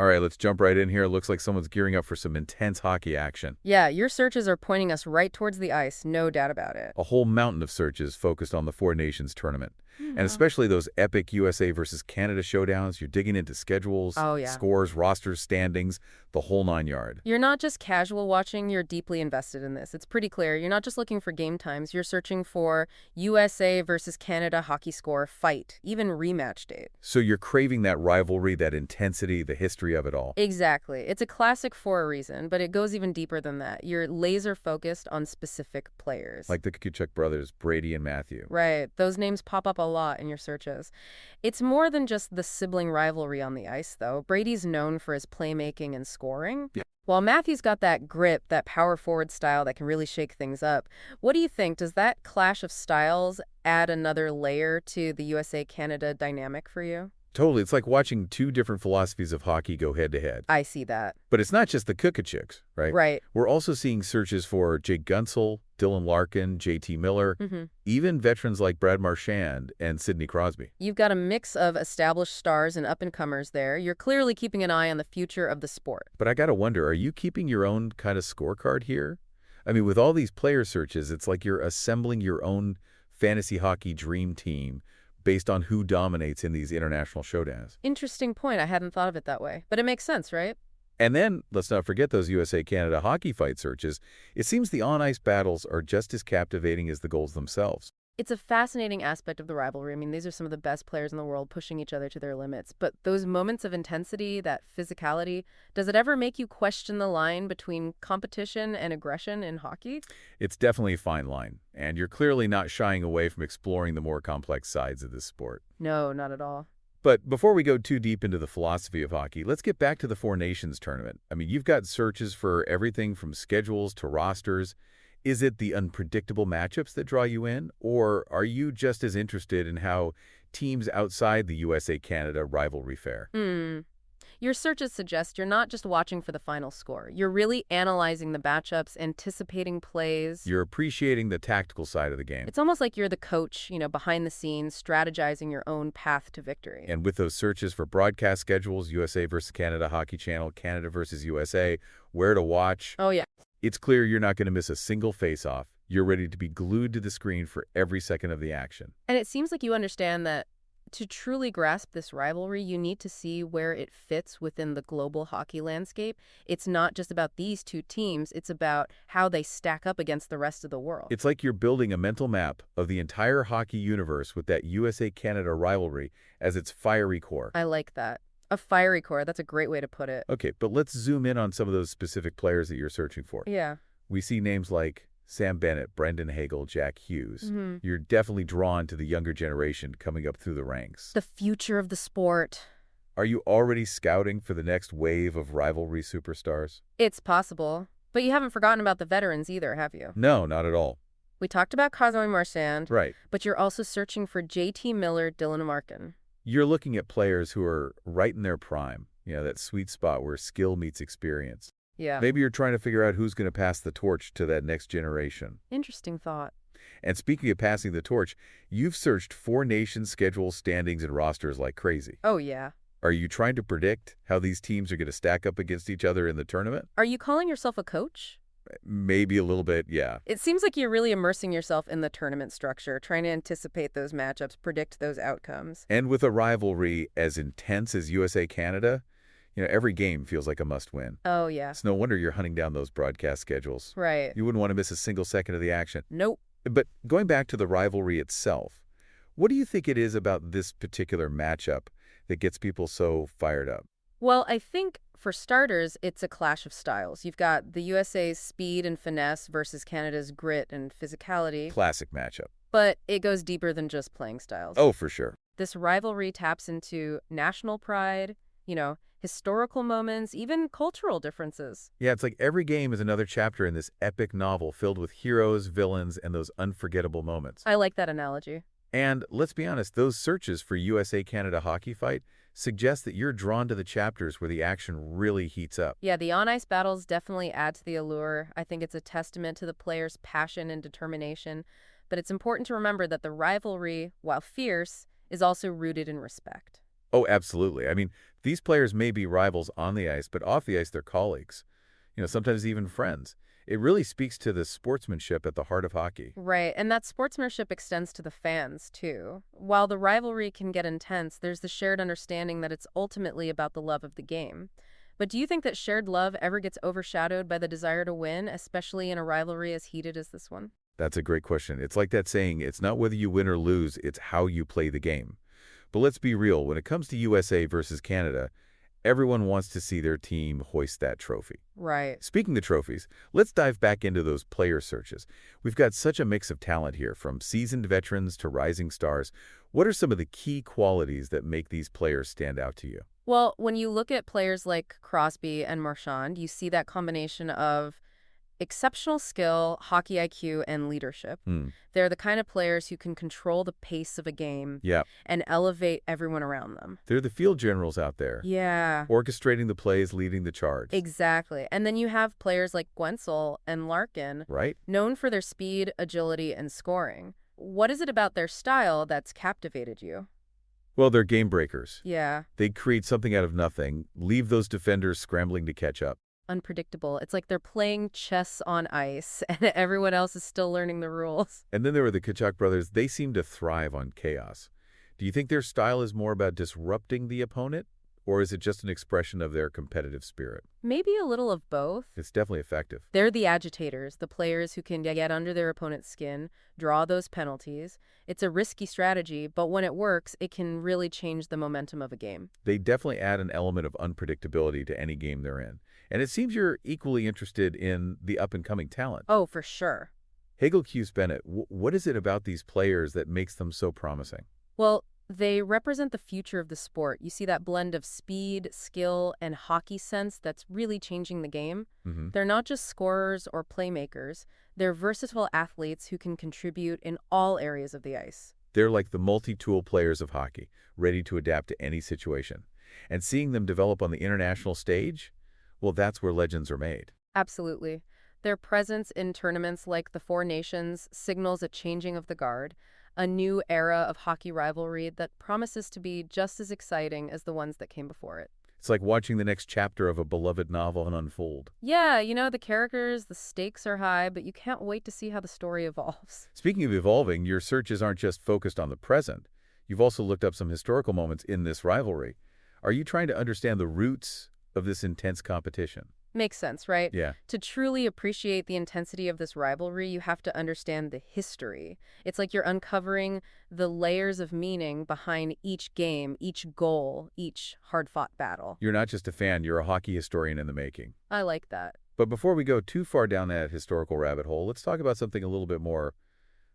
All right, let's jump right in here. It looks like someone's gearing up for some intense hockey action. Yeah, your searches are pointing us right towards the ice, no doubt about it. A whole mountain of searches focused on the Four Nations tournament. And Wow. especially those epic USA versus Canada showdowns. You're digging into schedules, Oh, yeah. scores, rosters, standings, the whole nine yard. You're not just casual watching, you're deeply invested in this. It's pretty clear. You're not just looking for game times, you're searching for USA versus Canada hockey score, fight, even rematch date. So you're craving that rivalry, that intensity, the history of it all. Exactly. It's a classic for a reason, but it goes even deeper than that. You're laser focused on specific players. Like the Kuchuk brothers, Brady and Matthew. Right. Those names pop up a lot in your searches. It's more than just the sibling rivalry on the ice, though. Brady's known for his playmaking and scoring. Yeah. While Matthew's got that grip, that power forward style that can really shake things up. What do you think? Does that clash of styles add another layer to the USA-Canada dynamic for you? Totally. It's like watching two different philosophies of hockey go head to head. I see that. But it's not just the Kukachuks, right? Right. We're also seeing searches for Jake Gunsel, Dylan Larkin, JT Miller, even veterans like Brad Marchand and Sidney Crosby. You've got a mix of established stars and up-and-comers there. You're clearly keeping an eye on the future of the sport. But I got to wonder, are you keeping your own kind of scorecard here? I mean, with all these player searches, it's like you're assembling your own fantasy hockey dream team based on who dominates in these international showdowns. Interesting point. I hadn't thought of it that way. But it makes sense, right? And then, let's not forget those USA-Canada hockey fight searches. It seems the on-ice battles are just as captivating as the goals themselves. It's a fascinating aspect of the rivalry. I mean, these are some of the best players in the world pushing each other to their limits. But those moments of intensity, that physicality, does it ever make you question the line between competition and aggression in hockey? It's definitely a fine line, and you're clearly not shying away from exploring the more complex sides of this sport. No, not at all. But before we go too deep into the philosophy of hockey, let's get back to the Four Nations tournament. I mean, you've got searches for everything from schedules to rosters. Is it the unpredictable matchups that draw you in, or are you just as interested in how teams outside the USA-Canada rivalry fare? Your searches suggest you're not just watching for the final score. You're really analyzing the matchups, anticipating plays. You're appreciating the tactical side of the game. It's almost like you're the coach, behind the scenes, strategizing your own path to victory. And with those searches for broadcast schedules, USA versus Canada Hockey Channel, Canada versus USA, where to watch, Oh, yeah. it's clear you're not going to miss a single face-off. You're ready to be glued to the screen for every second of the action. And it seems like you understand that to truly grasp this rivalry, you need to see where it fits within the global hockey landscape. It's not just about these two teams. It's about how they stack up against the rest of the world. It's like you're building a mental map of the entire hockey universe with that USA-Canada rivalry as its fiery core. I like that. A fiery core. That's a great way to put it. Okay, but let's zoom in on some of those specific players that you're searching for. Yeah. We see names like Sam Bennett, Brendan Hagel, Jack Hughes. You're definitely drawn to the younger generation coming up through the ranks. The future of the sport. Are you already scouting for the next wave of rivalry superstars? It's possible. But you haven't forgotten about the veterans either, have you? No, not at all. We talked about Cosmo Marchand. Right. But you're also searching for JT Miller, Dylan Larkin. You're looking at players who are right in their prime, that sweet spot where skill meets experience. Yeah. Maybe you're trying to figure out who's going to pass the torch to that next generation. Interesting thought. And speaking of passing the torch, you've searched Four Nations schedules, standings, and rosters like crazy. Oh, yeah. Are you trying to predict how these teams are going to stack up against each other in the tournament? Are you calling yourself a coach? Maybe a little bit, yeah. It seems like you're really immersing yourself in the tournament structure, trying to anticipate those matchups, predict those outcomes. And with a rivalry as intense as USA-Canada, every game feels like a must-win. Oh, yeah. It's no wonder you're hunting down those broadcast schedules. Right. You wouldn't want to miss a single second of the action. Nope. But going back to the rivalry itself, what do you think it is about this particular matchup that gets people so fired up? Well, I think, for starters, it's a clash of styles. You've got the USA's speed and finesse versus Canada's grit and physicality. Classic matchup. But it goes deeper than just playing styles. Oh, for sure. This rivalry taps into national pride, historical moments, even cultural differences. Yeah, it's like every game is another chapter in this epic novel filled with heroes, villains, and those unforgettable moments. I like that analogy. And let's be honest, those searches for USA-Canada hockey fight suggest that you're drawn to the chapters where the action really heats up. Yeah, the on-ice battles definitely add to the allure. I think it's a testament to the players' passion and determination. But it's important to remember that the rivalry, while fierce, is also rooted in respect. Oh, absolutely. I mean, these players may be rivals on the ice, but off the ice, they're colleagues. Sometimes even friends. It really speaks to the sportsmanship at the heart of hockey. Right, and that sportsmanship extends to the fans, too. While the rivalry can get intense, there's the shared understanding that it's ultimately about the love of the game. But do you think that shared love ever gets overshadowed by the desire to win, especially in a rivalry as heated as this one? That's a great question. It's like that saying, it's not whether you win or lose, it's how you play the game. But let's be real, when it comes to USA versus Canada, everyone wants to see their team hoist that trophy. Right. Speaking of trophies, let's dive back into those player searches. We've got such a mix of talent here, from seasoned veterans to rising stars. What are some of the key qualities that make these players stand out to you? Well, when you look at players like Crosby and Marchand, you see that combination of exceptional skill, hockey IQ, and leadership. Hmm. They're the kind of players who can control the pace of a game Yeah, and elevate everyone around them. they're the field generals out there, Yeah, orchestrating the plays, leading the charge, exactly. And then you have players like Gwensel and Larkin, right? known for their speed, agility, and scoring. What is it about their style that's captivated you? Well, they're game breakers. Yeah, They create something out of nothing, leave those defenders scrambling to catch up. unpredictable. It's like they're playing chess on ice and everyone else is still learning the rules. And then there were the Kachuk brothers. They seem to thrive on chaos. Do you think their style is more about disrupting the opponent, or is it just an expression of their competitive spirit? Maybe a little of both. It's definitely effective. They're the agitators, the players who can get under their opponent's skin, draw those penalties. It's a risky strategy, but when it works, it can really change the momentum of a game. They definitely add an element of unpredictability to any game they're in. And it seems you're equally interested in the up-and-coming talent. Oh, for sure. Hagel Hughes Bennett, what is it about these players that makes them so promising? Well, they represent the future of the sport. You see that blend of speed, skill, and hockey sense that's really changing the game. Hmm. They're not just scorers or playmakers. They're versatile athletes who can contribute in all areas of the ice. They're like the multi-tool players of hockey, ready to adapt to any situation. And seeing them develop on the international stage, well, that's where legends are made. Absolutely. Their presence in tournaments like the Four Nations signals a changing of the guard, a new era of hockey rivalry that promises to be just as exciting as the ones that came before it. It's like watching the next chapter of a beloved novel unfold. Yeah, the characters, the stakes are high, but you can't wait to see how the story evolves. Speaking of evolving, your searches aren't just focused on the present. You've also looked up some historical moments in this rivalry. Are you trying to understand the roots of this intense competition? Makes sense, right? Yeah. To truly appreciate the intensity of this rivalry, you have to understand the history. It's like you're uncovering the layers of meaning behind each game, each goal, each hard-fought battle. You're not just a fan, you're a hockey historian in the making. I like that. But before we go too far down that historical rabbit hole, let's talk about something a little bit more,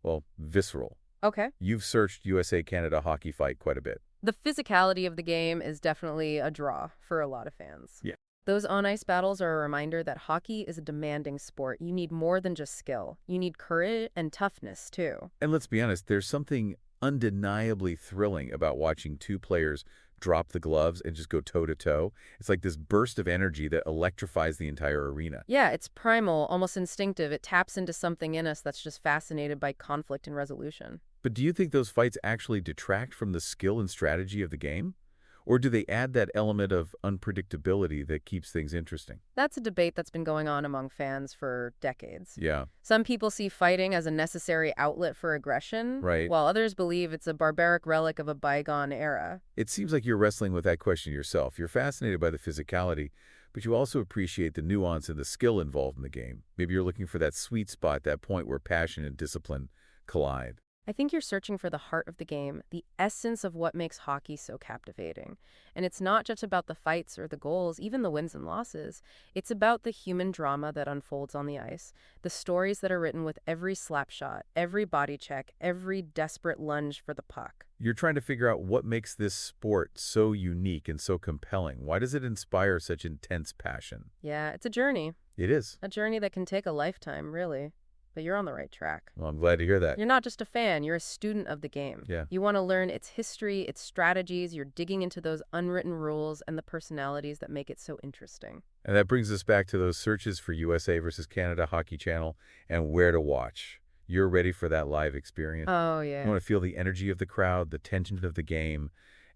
well, visceral. Okay. You've searched USA-Canada hockey fight quite a bit. The physicality of the game is definitely a draw for a lot of fans. Yeah. Those on-ice battles are a reminder that hockey is a demanding sport. You need more than just skill. You need courage and toughness, too. And let's be honest, there's something undeniably thrilling about watching two players drop the gloves and just go toe-to-toe. It's like this burst of energy that electrifies the entire arena. Yeah, it's primal, almost instinctive. It taps into something in us that's just fascinated by conflict and resolution. But do you think those fights actually detract from the skill and strategy of the game? Or do they add that element of unpredictability that keeps things interesting? That's a debate that's been going on among fans for decades. Yeah, Some people see fighting as a necessary outlet for aggression, right. while others believe it's a barbaric relic of a bygone era. It seems like you're wrestling with that question yourself. You're fascinated by the physicality, but you also appreciate the nuance and the skill involved in the game. Maybe you're looking for that sweet spot, that point where passion and discipline collide. I think you're searching for the heart of the game, the essence of what makes hockey so captivating. And it's not just about the fights or the goals, even the wins and losses. It's about the human drama that unfolds on the ice, the stories that are written with every slap shot, every body check, every desperate lunge for the puck. You're trying to figure out what makes this sport so unique and so compelling. Why does it inspire such intense passion? Yeah, it's a journey It that can take a lifetime, really. But you're on the right track. Well, I'm glad to hear that. You're not just a fan, you're a student of the game. Yeah. You want to learn its history, its strategies, you're digging into those unwritten rules and the personalities that make it so interesting. And that brings us back to those searches for USA versus Canada Hockey Channel and where to watch. You're ready for that live experience. Oh, You yeah. want to feel the energy of the crowd, the tension of the game,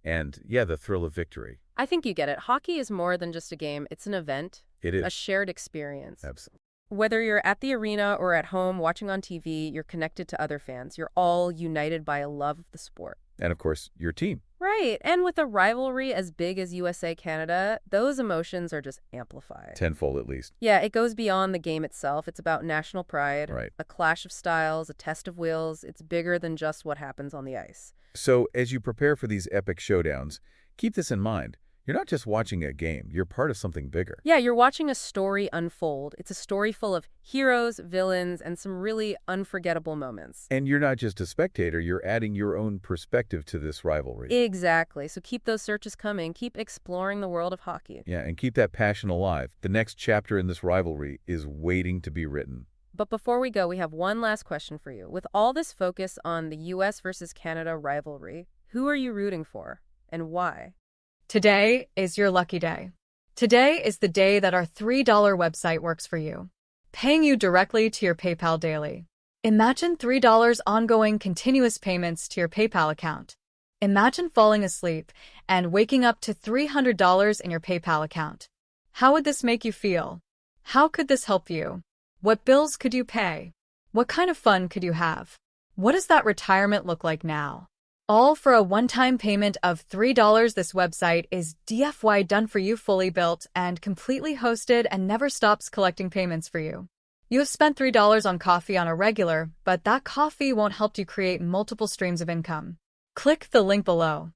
And, yeah, the thrill of victory. I think you get it. Hockey is more than just a game. It's an event, It a is. shared experience. Absolutely. Whether you're at the arena or at home watching on TV, you're connected to other fans. You're all united by a love of the sport. And, of course, your team. Right. And with a rivalry as big as USA-Canada, those emotions are just amplified. Tenfold at least. Yeah, it goes beyond the game itself. It's about national pride, Right. a clash of styles, a test of wills. It's bigger than just what happens on the ice. So, as you prepare for these epic showdowns, keep this in mind. You're not just watching a game. You're part of something bigger. Yeah, you're watching a story unfold. It's a story full of heroes, villains, and some really unforgettable moments. And you're not just a spectator. You're adding your own perspective to this rivalry. Exactly. So keep those searches coming. Keep exploring the world of hockey. Yeah, and keep that passion alive. The next chapter in this rivalry is waiting to be written. But before we go, we have one last question for you. With all this focus on the U.S. versus Canada rivalry, who are you rooting for and why? Today is your lucky day. Today is the day that our $3 website works for you, paying you directly to your PayPal daily. Imagine $3 ongoing continuous payments to your PayPal account. Imagine falling asleep and waking up to $300 in your PayPal account. How would this make you feel? How could this help you? What bills could you pay? What kind of fun could you have? What does that retirement look like now? All for a one-time payment of $3. This website is DFY done for you, fully built and completely hosted, and never stops collecting payments for you. You have spent $3 on coffee on a regular, but that coffee won't help you create multiple streams of income. Click the link below.